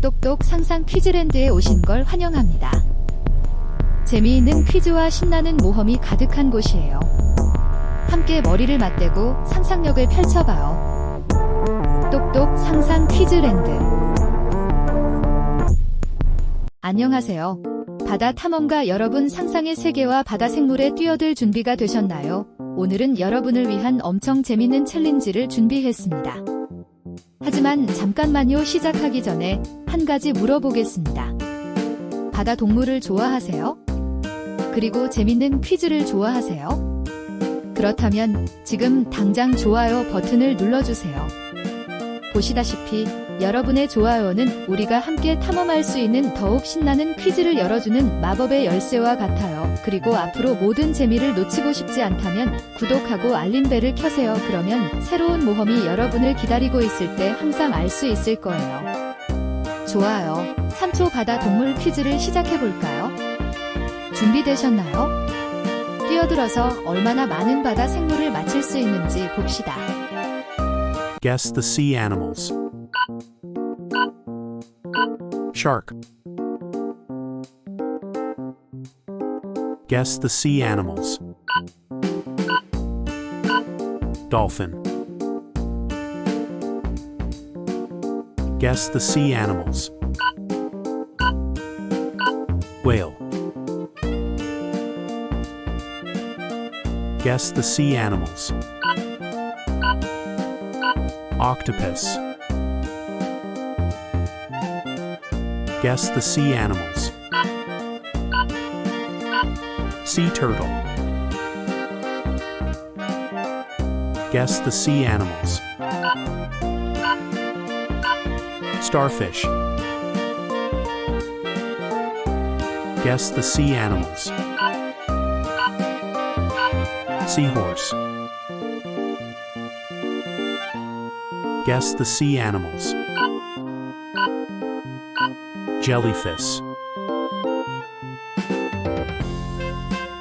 똑똑 상상 퀴즈랜드에 오신 걸 환영합니다. 재미있는 퀴즈와 신나는 모험이 가득한 곳이에요. 함께 머리를 맞대고 상상력을 펼쳐봐요. 똑똑 상상 퀴즈랜드. 안녕하세요. 바다 탐험가 여러분, 상상의 세계와 바다 생물에 뛰어들 준비가 되셨나요? 오늘은 여러분을 위한 엄청 재밌는 챌린지를 준비했습니다. 하지만 잠깐만요. 시작하기 전에 한 가지 물어보겠습니다. 바다 동물을 좋아하세요? 그리고 재밌는 퀴즈를 좋아하세요? 그렇다면 지금 당장 좋아요 버튼을 눌러주세요. 보시다시피 여러분의 좋아요는 우리가 함께 탐험할 수 있는 더욱 신나는 퀴즈를 열어주는 마법의 열쇠와 같아요. 그리고 앞으로 모든 재미를 놓치고 싶지 않다면 구독하고 알림벨을 켜세요. 그러면 새로운 모험이 여러분을 기다리고 있을 때 항상 알 수 있을 거예요. 좋아요. 3초 바다 동물 퀴즈를 시작해볼까요? 준비되셨나요? 뛰어들어서 얼마나 많은 바다 생물을 맞힐 수 있는지 봅시다. Guess the sea animals. Shark. Guess the sea animals. Dolphin. Guess the sea animals. Whale. Guess the sea animals. Octopus. Guess the sea animals. Sea turtle. Guess the sea animals. Starfish. Guess the sea animals. Seahorse. Guess the sea animals. Jellyfish.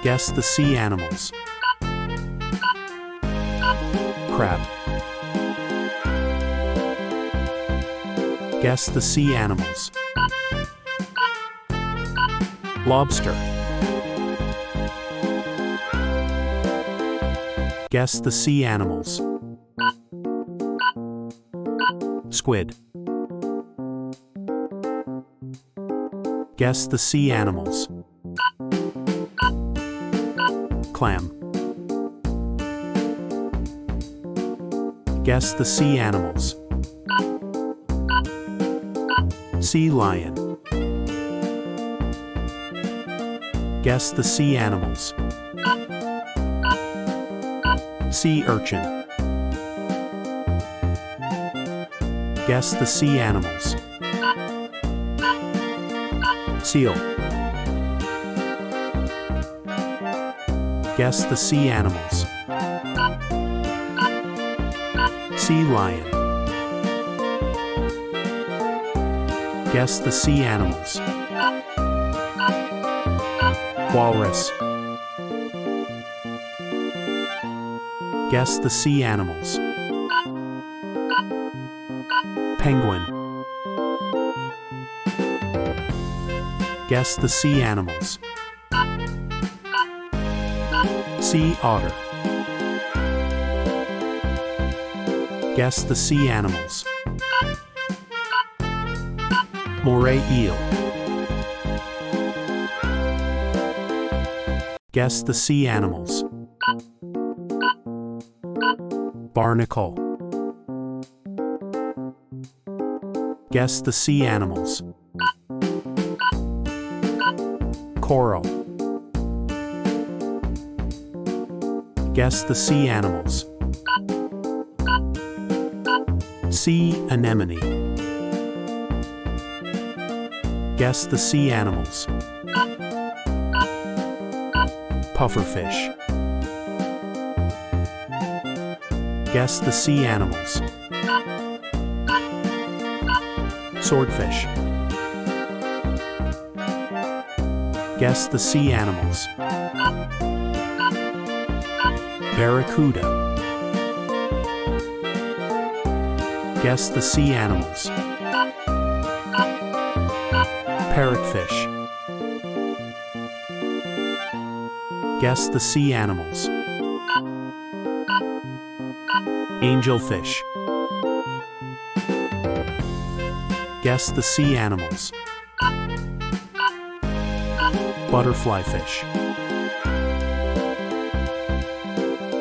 Guess the sea animals. Crab. Guess the sea animals. Lobster. Guess the sea animals. Squid. Guess the sea animals. Clam. Guess the sea animals. Sea lion. Guess the sea animals. Sea urchin. Guess the sea animals. Seal. Guess the sea animals. Sea lion. Guess the sea animals. Walrus. Guess the sea animals. Penguin. Guess the sea animals. Sea otter. Guess the sea animals. Moray eel. Guess the sea animals. Barnacle. Guess the sea animals. Coral. Guess the sea animals. Sea anemone. Guess the sea animals. Pufferfish. Guess the sea animals. Swordfish. Guess the sea animals. Barracuda. Guess the sea animals. Parrotfish. Guess the sea animals. Angelfish. Guess the sea animals. Butterflyfish.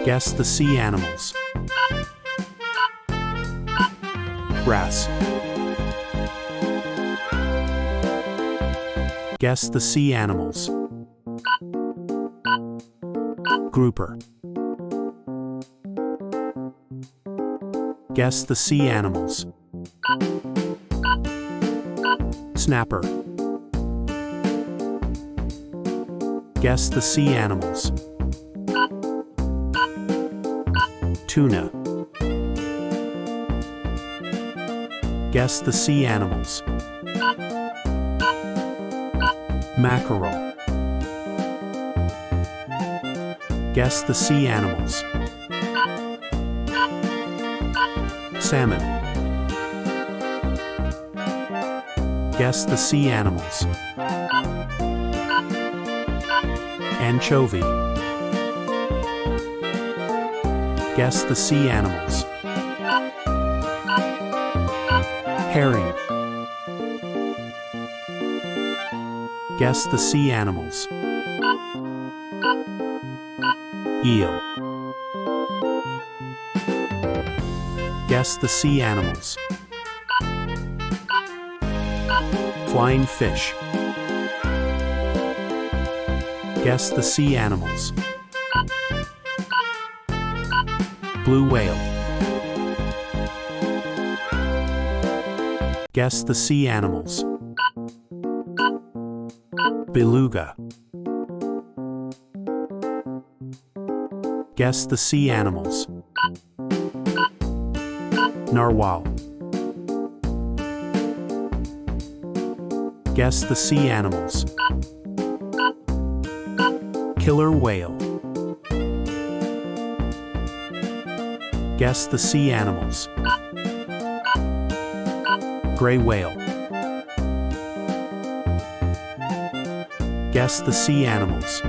Guess the sea animals. Wrasse. Guess the sea animals. Grouper. Guess the sea animals. Snapper. Guess the sea animals. Tuna. Guess the sea animals. Mackerel. Guess the sea animals. Salmon. Guess the sea animals. Anchovy. Guess the sea animals. Herring. Guess the sea animals. Eel. Guess the sea animals. Flying fish. Guess the sea animals. Blue whale. Guess the sea animals. Beluga. Guess the sea animals. Narwhal. Guess the sea animals. Killer whale. Guess the sea animals. Gray whale. Guess the sea animals.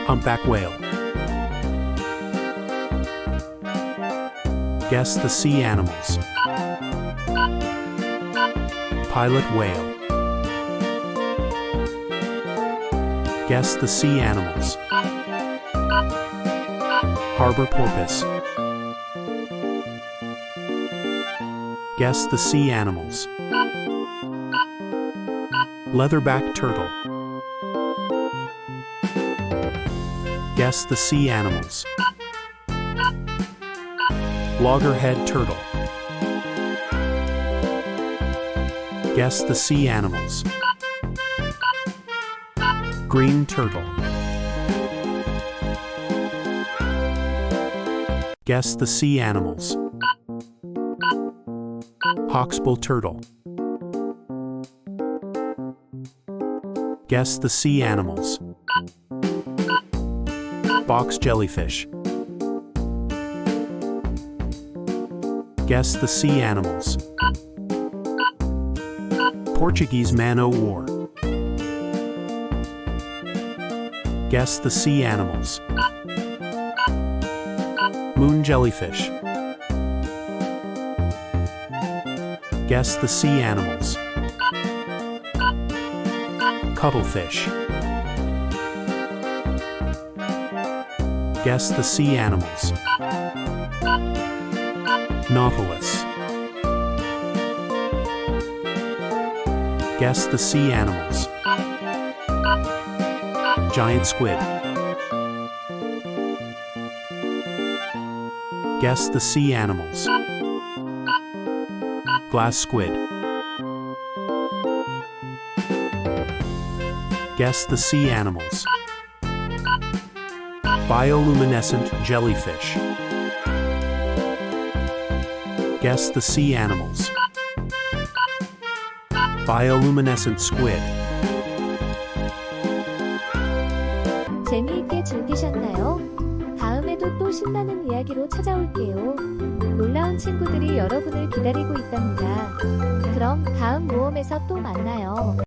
Humpback whale. Guess the sea animals. Pilot whale. Guess the sea animals. Harbor porpoise. Guess the sea animals. Leatherback turtle. Guess the sea animals. Loggerhead turtle. Guess the sea animals. Green turtle. Guess the sea animals. Hawksbill turtle. Guess the sea animals. Box jellyfish. Guess the sea animals. Portuguese man-o'-war. Guess the sea animals. Moon jellyfish. Guess the sea animals. Cuttlefish. Guess the sea animals. Nautilus. Guess the sea animals. Giant squid. Guess the sea animals. Glass squid. Guess the sea animals. Bioluminescent jellyfish. Guess the sea animals. Bioluminescent squid. 재미있게 즐기셨나요? 다음에도 또 신나는 이야기로 찾아올게요. 놀라운 친구들이 여러분을 기다리고 있답니다. 그럼 다음 모험에서 또 만나요.